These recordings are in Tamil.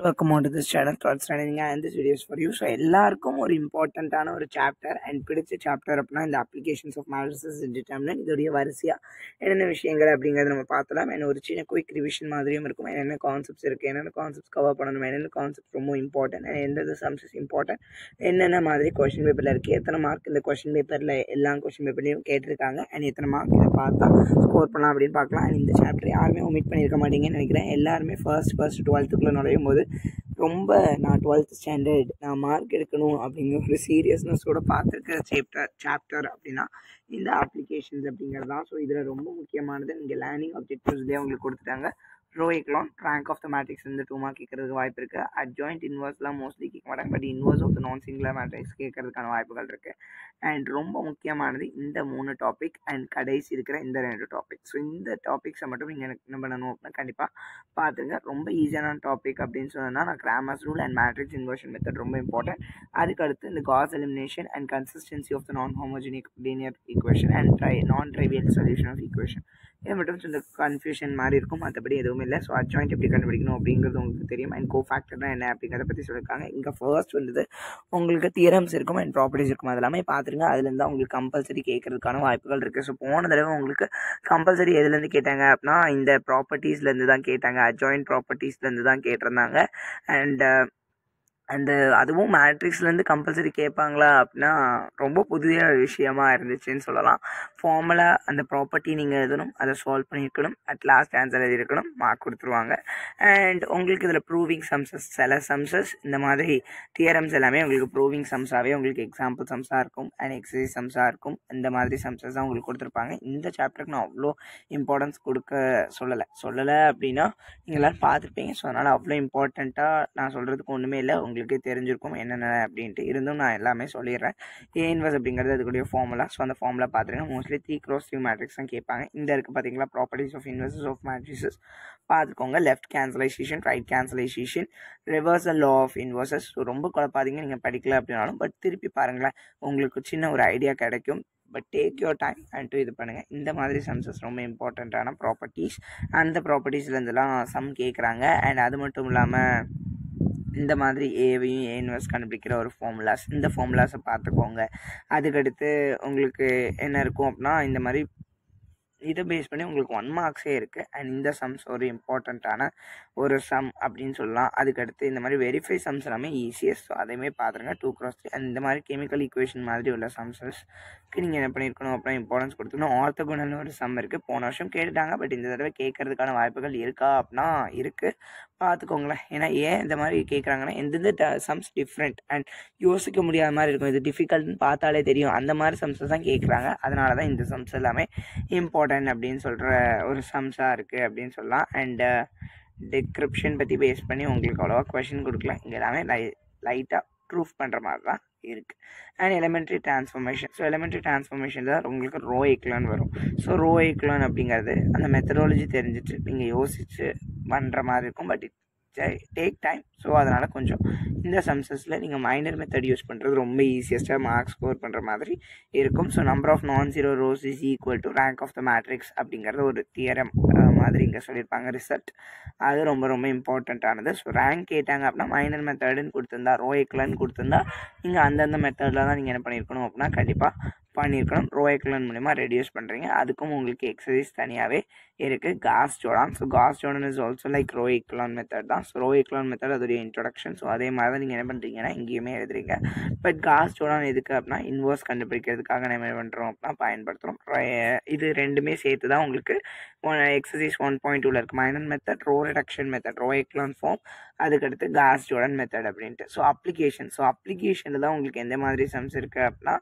Welcome on to this channel, Thoughts Running, and this video is for you. So, எல்லாருக்கும் ஒரு இம்பார்ட்டண்ட்டான ஒரு சாப்டர் அண்ட் பிடிச்ச சாப்டர் அப்படின்னா இந்த அப்ளிகேஷன்ஸ் ஆஃப் மேட்ரிசஸ் டிட்டர்மினன்ட் இதோடைய வரிசையாக என்னென்ன விஷயங்கள் அப்படிங்கிறத நம்ம பார்த்தலாம். அண்ட் ஒரு சின்ன குயிக் ரிவிஷன் மாதிரியும் இருக்கும். என்னென்ன கான்செப்ட்ஸ் இருக்குது, என்னென்ன கான்செப்ட்ஸ் கவர் பண்ணணும், என்னென்ன கான்செப்ட்ஸ் ரொம்ப இம்பார்ட்டன்ட் அண்ட் எந்தெந்த சம்ஸ் இஸ் இம்பார்ட்டன்ட், என்னென்ன மாதிரி கொஸ்டின் பேப்பரில் இருக்குது, எத்தனை மார்க் இந்த கொஸ்டின் பேப்பரில் எல்லா கொஸ்டின் பேப்பர்லையும் கேட்டிருக்காங்க அண்ட் எத்தனை மார்க் இதை பார்த்தா ஸ்கோர் பண்ணலாம் அப்படின்னு பார்க்கலாம். அண்ட் இந்த சாப்டர் யாருமே ஒமிட் பண்ணியிருக்க மாட்டீங்கன்னு நினைக்கிறேன். எல்லாருமே ஃபர்ஸ்ட் 12th நுழையும் போது ரொம்ப நான் 12th ஸ்டாண்டர்ட் நான் மார்க் எடுக்கணும் அப்படிங்கிற ஒரு சீரியஸ்னஸோட பார்த்துருக்க சாப்டர் அப்படின்னா இந்த அப்ளிகேஷன்ஸ் அப்படிங்கிறது தான். ஸோ இதில் ரொம்ப முக்கியமானது நீங்கள் லேர்னிங் ஆப்ஜெக்டிவ்ஸ்லேயே உங்களுக்கு கொடுத்துட்டாங்க. Row echelon rank of the matrix இந்த 2 மார்க் கேட்கறதுக்கு வாய்ப்பு இருக்குது. அட்ஜாயிண்ட் இன்வர்ஸ்லாம் மோஸ்ட்லி கேட்க மாட்டாங்க, பட் இன்வர்ஸ் ஆஃப் த நான் சிங்குலர் மேட்ரிக்ஸ் கேட்கறதுக்கான வாய்ப்புகள் இருக்குது. அண்ட் ரொம்ப முக்கியமானது இந்த 3 டாபிக் அண்ட் கடைசி இருக்கிற இந்த 2 டாபிக். ஸோ இந்த டாபிக்ஸை மட்டும் நீங்கள் எனக்கு என்ன பண்ணணும் அப்படின்னா கண்டிப்பாக பார்த்துங்க. ரொம்ப ஈஸியான டாபிக் அப்படின்னு சொன்னால் நான் Cramer's rule and matrix inversion method ரொம்ப இம்பார்ட்டன்ட். அதுக்கடுத்து இந்த Gauss elimination and consistency of the non homogenic linear equation and non trivial solution of equation. இது மட்டும் இந்த கன்ஃபியூஷன் மாதிரி இருக்கும், மற்றபடி எதுவும் இல்லை. ஸோ அட்ஜாயிண்ட் எப்படி கண்டுபிடிக்கணும் அப்படிங்கிறது உங்களுக்கு தெரியும். அண்ட் கோஃபேக்டர்னா என்ன அப்படிங்கிறத பற்றி சொல்லியிருக்காங்க. இங்கே ஃபர்ஸ்ட் வந்தது உங்களுக்கு தியரம்ஸ் இருக்கும் அண்ட் ப்ராப்பர்ட்டிஸ் இருக்கும். அது எல்லாமே பார்த்துருங்க. அதுலேருந்து உங்களுக்கு கம்பல்சரி கேட்கறதுக்கான வாய்ப்புகள் இருக்குது. ஸோ போன தடவை உங்களுக்கு கம்பல்சரி எதுலேருந்து கேட்டாங்க அப்படின்னா இந்த ப்ராப்பர்ட்டிஸ்லேருந்து தான் கேட்டாங்க. அட்ஜாயிண்ட் ப்ராப்பர்ட்டிஸ்லேருந்து தான் கேட்டிருந்தாங்க. அண்ட் அதுவும் மேட்ரிக்ஸ்லேருந்து கம்பல்சரி கேட்பாங்களா அப்படின்னா ரொம்ப புதிய விஷயமா இருந்துச்சுன்னு சொல்லலாம். ஃபார்முலா அந்த ப்ராப்பர்ட்டி நீங்கள் எழுதணும், அதை சால்வ் பண்ணியிருக்கணும், அட் லாஸ்ட் ஆன்சர் எழுதியிருக்கணும், மார்க் கொடுத்துருவாங்க. அண்ட் உங்களுக்கு இதில் ப்ரூவிங் சம்ஸஸ் சில சம்ஸஸ் இந்த மாதிரி தியரம்ஸ் எல்லாமே உங்களுக்கு ப்ரூவிங் சம்ஸாகவே உங்களுக்கு எக்ஸாம்பிள் சம்ஸாக இருக்கும் அண்ட் எக்ஸசைஸ் சம்ஸாக இருக்கும். இந்த மாதிரி சம்ஸஸ் தான் உங்களுக்கு கொடுத்துருப்பாங்க. இந்த சாப்டருக்கு நான் அவ்வளோ இம்பார்ட்டன்ஸ் சொல்லலை அப்படின்னா நீங்கள் எல்லோரும் பார்த்துருப்பீங்க. ஸோ அதனால் அவ்வளோ இம்பார்ட்டண்ட்டாக நான் சொல்கிறதுக்கு ஒன்றுமே இல்லை, உங்களுக்கு தெரிஞ்சிருக்கும் என்னென்ன அப்படின்ட்டு. இருந்தும் நான் எல்லாமே சொல்லிடுறேன். ஏ இன்வர்ஸ் அப்படிங்கிறது அதுக்குடைய ஃபார்முலா. ஸோ அந்த ஃபார்முலா பார்த்துருங்க. மோஸ்ட்லி 3x3 மேட்ரிக்ஸ் தான் கேட்பாங்க. இந்த இருக்குது பார்த்தீங்களா, properties of inverses of matrices பார்த்துக்கோங்க. Left cancelization, right cancelization, reversal law of inverses. So ரொம்ப குழப்பாதீங்க நீங்கள் படிக்கல அப்படின்னாலும், பட் திருப்பி பாருங்களேன், உங்களுக்கு சின்ன ஒரு ஐடியா கிடைக்கும். But take your time and இது பண்ணுங்கள். இந்த மாதிரி சம்ஸஸ் ரொம்ப இம்பார்ட்டண்ட்டான ப்ராப்பர்ட்டிஸ். அந்த ப்ராப்பர்ட்டிஸ்லேருந்துலாம் சம் கேட்குறாங்க. அண்ட் அது மட்டும் இல்லாமல் இந்த மாதிரி ஏவையும் ஏ இன்வர்ஸ் கண்டுபிடிக்கிற ஒரு ஃபார்முலாஸ், இந்த ஃபார்முலாஸை பார்த்துக்கோங்க. அதுக்கடுத்து உங்களுக்கு என்ன இருக்கும் அப்படின்னா இந்த மாதிரி இதை பேஸ் பண்ணி உங்களுக்கு 1 மார்க்ஸே இருக்குது. அண்ட் இந்த சம்ஸ் ஒரு இம்பார்ட்டண்ட்டான ஒரு சம் அப்படின்னு சொல்லலாம். அதுக்கடுத்து இந்த மாதிரி வெரிஃபை சம்ஸ் எல்லாமே ஈஸியஸ்ட். ஸோ அதையுமே பார்த்துருங்க 2x3. அண்ட் இந்த மாதிரி கெமிக்கல் ஈக்குவேஷன் மாதிரி உள்ள சம்ஸஸ்க்கு நீங்கள் என்ன பண்ணியிருக்கணும் அப்படின்னா இம்பார்ட்டன்ஸ் கொடுத்துக்கணும். ஆர்த்தோகோனல்னு ஒரு சம் இருக்குது, போன வருஷம் கேட்டுட்டாங்க, பட் இந்த தடவை கேட்கறதுக்கான வாய்ப்புகள் இருக்கா அப்படின்னா இருக்குது, பார்த்துக்கோங்களேன். ஏன்னா ஏன் இந்த மாதிரி கேட்குறாங்கன்னா எந்தெந்த சம்ஸ் டிஃப்ரெண்ட் அண்ட் யோசிக்க முடியாத மாதிரி இருக்கும், இது டிஃபிகல்ட்னு பார்த்தாலே தெரியும், அந்த மாதிரி சம்ஸை தான் கேட்குறாங்க. அதனால தான் இந்த சம்ஸ் எல்லாமே இம்பார்ட்டன்ட் அப்படின்னு சொல்கிற ஒரு சம்ஸாக இருக்குது அப்படின்னு சொல்லலாம். அண்டு டிஸ்கிரிப்ஷன் பற்றி பேஸ் பண்ணி உங்களுக்கு அவ்வளோவா கொஷின் கொடுக்கல, இங்கே எல்லாமே லைட்டாக ப்ரூஃப் பண்ணுற மாதிரி தான் இருக்குது. And elementary transformation. So elementary transformation தான் உங்களுக்கு ரோ எக்லான் வரும். ஸோ ரோ எக்லான் அப்படிங்கிறது அந்த மெத்தடாலஜி தெரிஞ்சுட்டு நீங்கள் யோசித்து பண்ணுற மாதிரி இருக்கும், பட் டேக் டைம். ஸோ அதனால் கொஞ்சம் இந்த சம்ஸஸில் நீங்கள் மைனர் மெத்தட் யூஸ் பண்ணுறது ரொம்ப ஈஸியஸ்ட்டாக மார்க் ஸ்கோர் பண்ணுற மாதிரி இருக்கும். So number of non zero rows is equal to rank of the matrix அப்படிங்கிறது ஒரு தியரம் மாதிரி இங்கே சொல்லியிருப்பாங்க, ரிசல்ட். அது ரொம்ப ரொம்ப இம்பார்ட்டண்ட்டானது. ஸோ ரேங்க் கேட்டாங்க அப்படின்னா மைனர் மெத்தடுன்னு கொடுத்துருந்தா, ரோ எக்லான்னு கொடுத்துருந்தா நீங்கள் அந்தந்த மெத்தடில் தான் நீங்கள் என்ன பண்ணியிருக்கணும் அப்படின்னா கண்டிப்பாக பண்ணியிருக்கணும். ரோ எக்லான் மூலிமா ரெடியூஸ் பண்ணுறீங்க. அதுக்கும் உங்களுக்கு எக்ஸசைஸ் தனியாகவே இருக்குது, Gauss Jordan. So Gauss Jordan is also like row echelon method தான். ஸோ ரோ எக்லான் மெத்தட் அதோடைய இன்ட்ரொடக்ஷன். ஸோ அதே மாதிரி தான் நீங்கள் என்ன பண்ணுறீங்கன்னா இங்கேயுமே எழுதுறீங்க. பட் காஸ் ஜோடான் எதுக்கு அப்படின்னா இன்வர்ஸ் கண்டுபிடிக்கிறதுக்காக நம்ம என்ன பண்ணுறோம் அப்படின்னா பயன்படுத்துகிறோம். இது ரெண்டுமே சேர்த்து தான் உங்களுக்கு எக்ஸசைஸ் 1.2ல் இருக்குது minor method, row reduction method, row echelon form, அதுக்கடுத்து காஸ் ஜோடான் மெத்தட் அப்படின்ட்டு. ஸோ அப்ளிகேஷனில் தான் உங்களுக்கு எந்த மாதிரி சம்ஸ் இருக்குது அப்படின்னா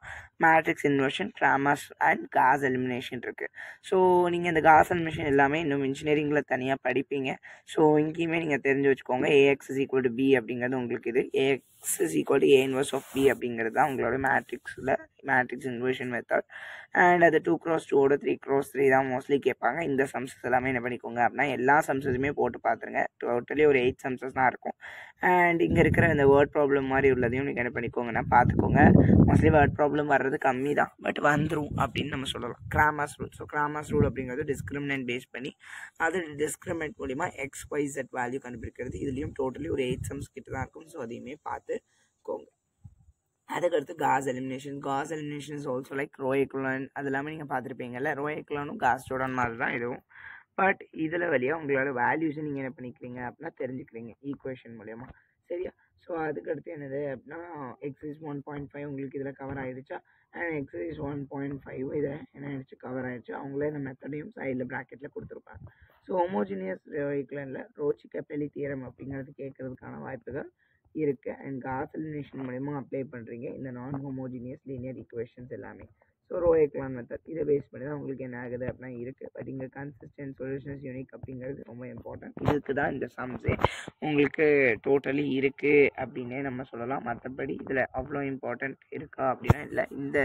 matrix inversion, Cramer's and Gauss elimination இருக்குது. ஸோ நீங்கள் இந்த காஸ் எலிமினேஷன் எல்லாமே இன்னும் இன்ஜினியரிங்கில் தனியாக படிப்பீங்க. ஸோ இங்கேயுமே நீங்கள் தெரிஞ்சு வச்சுக்கோங்க. AX is equal to B அப்படிங்கிறது உங்களுக்கு இது, AX is equal to A inverse of B அப்படிங்கிறது தான் உங்களோட மேட்ரிக்ஸில் மேட்ரிக்ஸ் இன்வர்ஷன் மெத்தட். அண்ட் அது 2x2 3x3 தான் மோஸ்ட்லி கேட்பாங்க. இந்த சம்ஸஸ் எல்லாமே என்ன பண்ணிக்கோங்க அப்படின்னா எல்லா சம்ஸஸுமே போட்டு பார்த்துருங்க. டோட்டலி ஒரு 8 சம்ஸஸ் தான் இருக்கும். அண்ட் இங்கே இருக்கிற இந்த வேர்ட் ப்ராப்ளம் மாதிரி உள்ளதையும் நீங்கள் என்ன பண்ணிக்கோங்கன்னா பார்த்துக்கோங்க. மோஸ்ட்லி வேர்ட் ப்ராப்ளம் வர்றது கம்மி தான், பட் வந்துடும் அப்படின்னு நம்ம சொல்லலாம். Cramer's rule. So Cramer's rule அப்படிங்கிறது டிஸ்கிரிமினன்ட் பேஸ் பண்ணி அது டிஸ்கிரிமினன்ட் மூலிமா XYZ வேல்யூ கண்டுபிடிக்கிறது. இதுலேயும் டோட்டலி ஒரு 8 சம்ஸ் கிட்ட தான் இருக்கும். ஸோ அதையுமே பார்த்துக்கோங்க. அதுக்கடுத்து Gauss elimination. Gauss elimination is also like row echelon. அது எல்லாமே நீங்கள் பார்த்துருப்பீங்கல்ல. ரோ எக்லானும் காஸ் ஜோர்டன் மாதிரி தான் இதுவும். பட் இதில் வழியாக உங்களோட வேல்யூஸை நீங்கள் என்ன பண்ணிக்கிறீங்க அப்படின்னா தெரிஞ்சுக்கிறீங்க ஈக்குவேஷன் மூலயமா. சரியா? ஸோ அதுக்கடுத்து என்னது அப்படின்னா எக்ஸசைஸ் 1.5 உங்களுக்கு இதில் கவர் ஆகிடுச்சா. அண்ட் எக்ஸசைஸ் 1.5 இதை என்ன ஆகிடுச்சு கவர் ஆகிடுச்சு. அவங்களே இந்த மெத்தடையும் சைடில் ப்ராக்கெட்டில் கொடுத்துருப்பாங்க. ஸோ ஹோமோஜினியஸ் ஈக்குவேஷனில் ரோச்சி-கப்பெலி தியரம் அப்படிங்கிறது கேட்கறதுக்கான வாய்ப்புகள் இருக்குது. அண்ட் காஸ் எலிமினேஷன் மூலமா அப்ளை பண்ணுறீங்க இந்த நான் ஹோமோஜினியஸ் லீனியர் ஈக்குவேஷன்ஸ் எல்லாமே. ஸோ ரோ எக்லான் மெத்தட் இதை பேஸ் பண்ணி தான் உங்களுக்கு என்ன ஆகுது அப்படின்னா இருக்குது. பட் இங்கே கன்சிஸ்டன்ட் சொல்யூஷன்ஸ் யூனிக் அப்படிங்கிறது ரொம்ப இம்பார்ட்டன்ட். இதுக்கு தான் இந்த சம்ஸே உங்களுக்கு டோட்டலி இருக்குது அப்படின்னே நம்ம சொல்லலாம். மற்றபடி இதில் அவ்வளோ இம்பார்ட்டன்ட் இருக்கா அப்படின்னா இல்லை. இந்த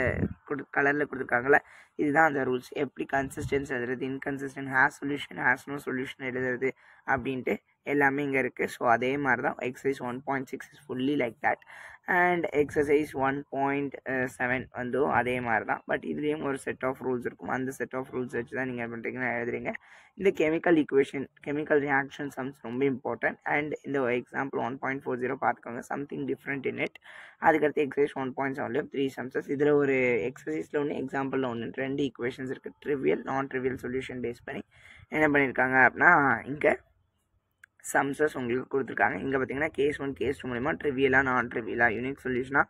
கலரில் கொடுத்துருக்காங்களே இதுதான் அந்த ரூல்ஸ். எப்படி கன்சிஸ்டன்ஸ் எழுதுறது, inconsistent, has solution has no solution எழுதுறது அப்படின்ட்டு எல்லாமே இங்கே இருக்குது. ஸோ அதே மாதிரி தான் exercise 1.6 is fully like that. And exercise 1.7 வந்து அதே மாதிரி தான். பட் இதுலேயும் ஒரு செட் ஆஃப் ரூல்ஸ் இருக்கும். அந்த செட் ஆஃப் ரூல்ஸ் வச்சு தான் நீங்கள் பண்ணுறீங்கன்னா எழுதுறீங்க. இந்த chemical equation chemical reaction sums ரொம்ப இம்பார்ட்டன்ட். அண்ட் இந்த எக்ஸாம்பிள் 1.40 பார்த்துக்கோங்க. Something different in it. அதுக்கடுத்து எக்ஸசைஸ் 1.7லையும் 3 சம்ஸஸ். இதில் ஒரு எக்ஸசைஸில் ஒன்று எக்ஸாம்பிளில் ஒன்று 2 ஈக்குவேஷன்ஸ் இருக்குது. ட்ரிவியல் நான் ட்ரிவியல் சொல்யூஷன் பேஸ் பண்ணி என்ன பண்ணியிருக்காங்க அப்படின்னா இங்கே சம்ஸஸ் உங்களுக்கு கொடுத்துருக்காங்க. இங்கே பார்த்தீங்கன்னா கேஸ் 1 கேஸ் 2 மூலிமா ட்ரிவியலாக நான் ட்ரிவியலாக யூனிக் சொல்யூஷனா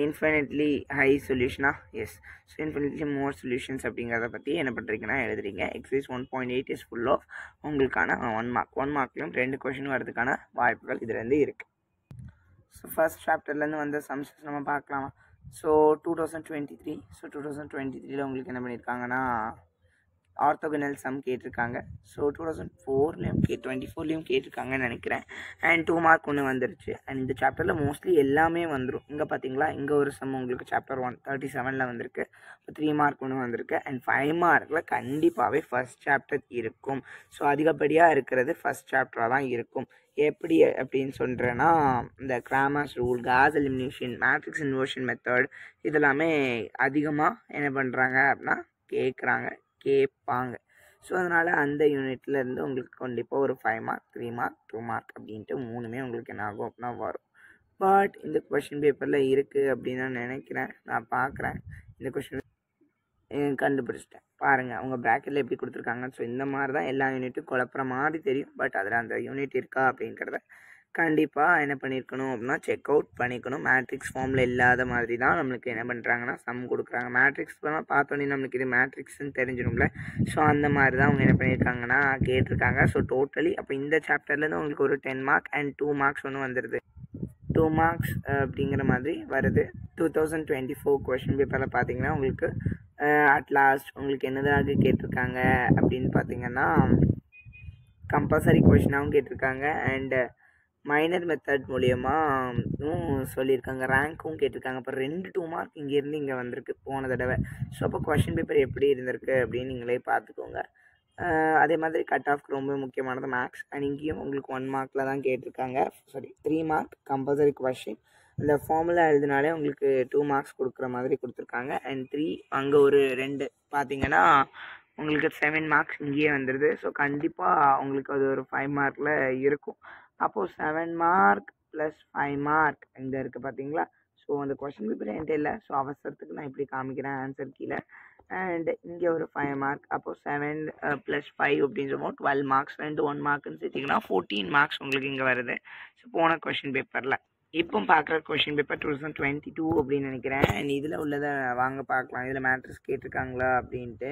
இன்ஃபினிட்லி ஹை சொல்யூஷனா எஸ் ஸோ இன்ஃபினிட்லி மோர் சொல்யூஷன்ஸ் அப்படிங்கிறத பற்றி என்ன பண்ணுறீங்கன்னா எழுதுறீங்க. எக்ஸசைஸ் 1.8 இஸ் ஃபுல் ஆஃப் உங்களுக்கான 1 மார்க். 1 மார்க்லையும் 2 கொஷின் வரதுக்கான வாய்ப்புகள் இதுலேருந்து இருக்குது. ஸோ ஃபர்ஸ்ட் சாப்டர்லேருந்து வந்த சம்ஸஸ் நம்ம பார்க்கலாமா. ஸோ 2023 ஸோ 2023 உங்களுக்கு என்ன பண்ணியிருக்காங்கன்னா ஆர்த்தோகனல் சம் கேட்டிருக்காங்க. ஸோ 2004லையும் 24லையும் கேட்டிருக்காங்கன்னு நினைக்கிறேன். அண்ட் 2 மார்க் ஒன்று வந்துருச்சு. அண்ட் இந்த சாப்டரில் மோஸ்ட்லி எல்லாமே வந்துடும். இங்கே பார்த்தீங்களா இங்கே ஒரு சம் உங்களுக்கு சாப்டர் 137ல் வந்திருக்கு. 3 மார்க் ஒன்று வந்திருக்கு. அண்ட் 5 மார்க்கில் கண்டிப்பாகவே ஃபர்ஸ்ட் சாப்டர் இருக்கும். ஸோ அதிகப்படியாக இருக்கிறது ஃபர்ஸ்ட் சாப்டராக தான் இருக்கும். எப்படி அப்படின்னு சொல்கிறேன்னா இந்த Cramer's rule, Gauss elimination, matrix inversion method இதெல்லாமே அதிகமாக என்ன பண்ணுறாங்க அப்படின்னா கேட்பாங்க. ஸோ அதனால் அந்த யூனிட்லேருந்து உங்களுக்கு கண்டிப்பாக ஒரு 5 மார்க் 3 மார்க் 2 மார்க் அப்படின்ட்டு 3மே உங்களுக்கு என்ன ஆகும் அப்படின்னா வரும். பட் இந்த கொஷின் பேப்பரில் இருக்குது அப்படின்னு நான் நினைக்கிறேன். நான் பார்க்குறேன் இந்த கொஷின் கண்டுபிடிச்சிட்டேன். பாருங்கள் அவங்க ப்ராக்கெட்டில் எப்படி கொடுத்துருக்காங்க. ஸோ இந்த மாதிரி தான் எல்லா யூனிட்டும் குழப்புற மாதிரி தெரியும். பட் அதில் அந்த யூனிட் இருக்கா அப்படிங்கிறத கண்டிப்பாக என்ன பண்ணியிருக்கணும் அப்படின்னா செக் அவுட் பண்ணிக்கணும். மேட்ரிக்ஸ் ஃபார்மில் இல்லாத மாதிரி தான் நம்மளுக்கு என்ன பண்ணுறாங்கன்னா சம் கொடுக்குறாங்க. மேட்ரிக்ஸ்லாம் பார்த்தோன்னே நம்மளுக்கு இது மேட்ரிக்ஸ்ன்னு தெரிஞ்சிடும்ல. ஸோ அந்த மாதிரி தான் அவங்க என்ன பண்ணியிருக்காங்கன்னா கேட்டிருக்காங்க. ஸோ டோட்டலி அப்போ இந்த சாப்டர்லேருந்து உங்களுக்கு ஒரு 10 மார்க் அண்ட் 2 மார்க்ஸ் ஒன்று வந்துடுது. 2 மார்க்ஸ் அப்படிங்கிற மாதிரி வருது. 2024 கொஷின் பேப்பரில் பார்த்தீங்கன்னா உங்களுக்கு அட் லாஸ்ட் உங்களுக்கு என்னதாக கேட்டிருக்காங்க அப்படின்னு பார்த்தீங்கன்னா கம்பல்சரி கொஷினாகவும் கேட்டிருக்காங்க. அண்டு மைனர் மெத்தட் மூலியமாகவும் சொல்லியிருக்காங்க. ரேங்க்கும் கேட்டிருக்காங்க. இப்போ 2 மார்க் இங்கேருந்து இங்கே வந்திருக்கு போன தடவை. ஸோ அப்போ கொஷின் பேப்பர் எப்படி இருந்திருக்கு அப்படின்னு நீங்களே பார்த்துக்கோங்க. அதே மாதிரி கட் ஆஃப்க்கு ரொம்ப முக்கியமானது மேக்ஸ். அண்ட் இங்கேயும் உங்களுக்கு 1 மார்க்கில் தான் கேட்டிருக்காங்க. 3 மார்க் கம்பல்சரி கொஷின். இந்த ஃபார்முலா எழுதினாலே உங்களுக்கு 2 மார்க்ஸ் கொடுக்குற மாதிரி கொடுத்துருக்காங்க. அண்ட் 3 அங்கே ஒரு 2 பார்த்தீங்கன்னா உங்களுக்கு 7 மார்க்ஸ் இங்கேயே வந்துடுது. ஸோ கண்டிப்பாக உங்களுக்கு அது ஒரு 5 மார்க்கில் இருக்கும். அப்போது 7 மார்க் ப்ளஸ் 5 மார்க் இங்கே இருக்குது பார்த்தீங்களா. ஸோ அந்த கொஷின் பேப்பர் என்கிட்ட இல்லை. ஸோ அவசரத்துக்கு நான் இப்படி காமிக்கிறேன் ஆன்சர் கீழே. அண்ட் இங்கே ஒரு 5 மார்க். அப்போது 7 + 5 அப்படின்னு சொல்லுவோம் 12 மார்க்ஸ். 1 மார்க்குன்னு சேர்த்திங்கன்னா 14 மார்க்ஸ் உங்களுக்கு இங்கே வருது. ஸோ போன கொஷின் பேப்பரில் இப்போ பார்க்குற கொஷின் பேப்பர் 2022 அப்படின்னு நினைக்கிறேன். அண்ட் இதில் உள்ளதை வாங்க பார்க்கலாம். இதில் மேட்ரிக்ஸ் கேட்டிருக்காங்களா அப்படின்ட்டு.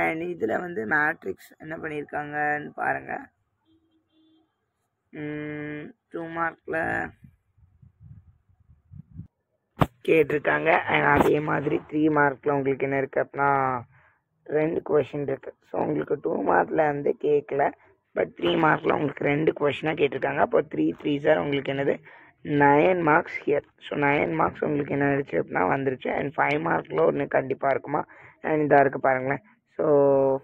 அண்ட் இதில் வந்து மேட்ரிக்ஸ் என்ன பண்ணியிருக்காங்கன்னு பாருங்கள். 2 மார்க்கில் கேட்டிருக்காங்க. அண்ட் அதே மாதிரி 3 மார்க்கில் உங்களுக்கு என்ன இருக்குது அப்படின்னா 2 கொஷின் இருக்குது. ஸோ உங்களுக்கு 2 மார்க்கில் வந்து கேட்கல. பட் 3 மார்க்கில் உங்களுக்கு 2 கொஷினாக கேட்டிருக்காங்க. அப்போ 3 3 சார் உங்களுக்கு என்னது 9 மார்க்ஸ் ஹியர். ஸோ 9 மார்க்ஸ் உங்களுக்கு என்ன ஆயிடுச்சு அப்படின்னா வந்துருச்சு. அண்ட் 5 மார்க்கில் ஒன்று கண்டிப்பாக இருக்குமா. அண்ட் இதாக இருக்குது பாருங்களேன். ஸோ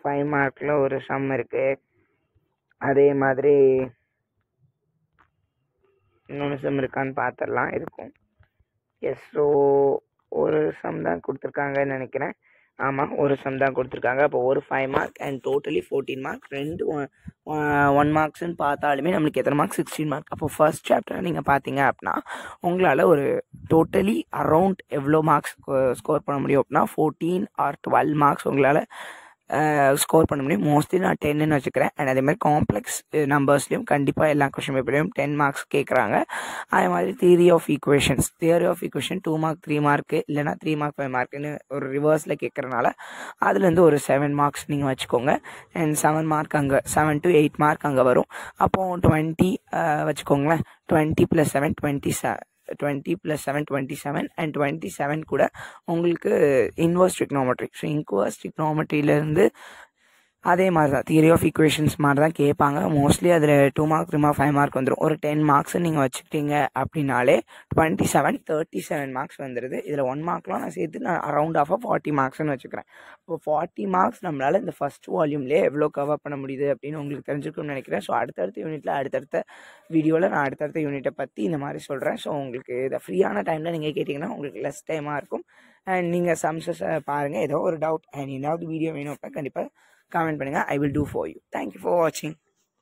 5 மார்க்கில் ஒரு சம் இருக்குது. அதே மாதிரி இன்னொன்று சம் இருக்கான்னு பார்த்துடலாம். இருக்கும். எஸ். ஸோ ஒரு சம் தான் கொடுத்துருக்காங்கன்னு நினைக்கிறேன். ஆமாம், ஒரு சம் தான் கொடுத்துருக்காங்க. அப்போ ஒரு 5 மார்க் அண்ட் டோட்டலி 14 மார்க். ரெண்டு 1 மார்க்ஸ்ன்னு பார்த்தாலுமே நம்மளுக்கு எத்தனை மார்க்? 16 மார்க். அப்போ ஃபர்ஸ்ட் சாப்டர் நீங்கள் பார்த்தீங்க அப்படின்னா உங்களால் ஒரு டோட்டலி அரவுண்ட் எவ்வளோ மார்க்ஸ் ஸ்கோர் பண்ண முடியும் அப்படின்னா 14 ஆர் 12 மார்க்ஸ் உங்களால் ஸ்கோர் பண்ண முடியும். மோஸ்ட்லி நான் 10ன்னு வச்சுக்கிறேன். அண்ட் அதே மாதிரி காம்ப்ளெக்ஸ் நம்பர்ஸ்லையும் கண்டிப்பாக எல்லா கொஷின் பேப்பர்லையும் 10 மார்க்ஸ் கேட்குறாங்க. அதே மாதிரி theory of equation 2 mark 3 mark இல்லைனா 3 மார்க் 5 மார்க்குன்னு ஒரு ரிவர்ஸில் கேட்குறனால அதுலேருந்து ஒரு 7 மார்க்ஸ் நீங்கள் வச்சுக்கோங்க. அண்ட் 7 மார்க் அங்கே 7 to 8 மார்க் அங்கே வரும். அப்போது 20 வச்சுக்கோங்களேன். 20 + 7 27 20 + 7 27 அண்ட் 27 கூட உங்களுக்கு இன்வர்ஸ் ட்ரிக்னாமெட்ரி. ஸோ இன்வர்ஸ் ட்ரிக்னாமெட்ரியிலேருந்து அதே மாதிரி தான் தியரி ஆஃப் ஈக்குவேஷன்ஸ் மாதிரி தான் கேட்பாங்க. மோஸ்ட்லி அதில் 2 மார்க் 3 மார்க் 5 மார்க் வந்துடும். ஒரு 10 மார்க்ஸ் நீங்கள் வச்சுக்கிட்டீங்க அப்படின்னாலே 37 மார்க்ஸ் வந்துடுது. இதில் 1 மார்க்லாம் நான் சேர்த்து நான் அரவுண்ட் ஆஃபாக 40 மார்க்ஸ்னு வச்சுக்கிறேன். இப்போ 40 மார்க்ஸ் நம்மளால் இந்த ஃபஸ்ட் வால்யூம்லேயே எவ்வளோ கவர் பண்ண முடியுது அப்படின்னு உங்களுக்கு தெரிஞ்சுக்கணும்னு நினைக்கிறேன். ஸோ அடுத்தடுத்த யூனிட்டில் அடுத்தடுத்த வீடியோவில் நான் அடுத்தடுத்த யூனிட்டை பற்றி இந்த மாதிரி சொல்கிறேன். ஸோ உங்களுக்கு இதை ஃப்ரீயான டைமில் நீங்கள் கேட்டிங்கன்னா உங்களுக்கு லெஸ் டைமாக இருக்கும். அண்ட் நீங்கள் சம்ஸை பாருங்கள். ஏதோ ஒரு டவுட் அண்ட் ஏதாவது வீடியோ வேணும் அப்படின்னா கண்டிப்பாக கமெண்ட் பண்ணுங்கள். I will do for you. Thank you for watching.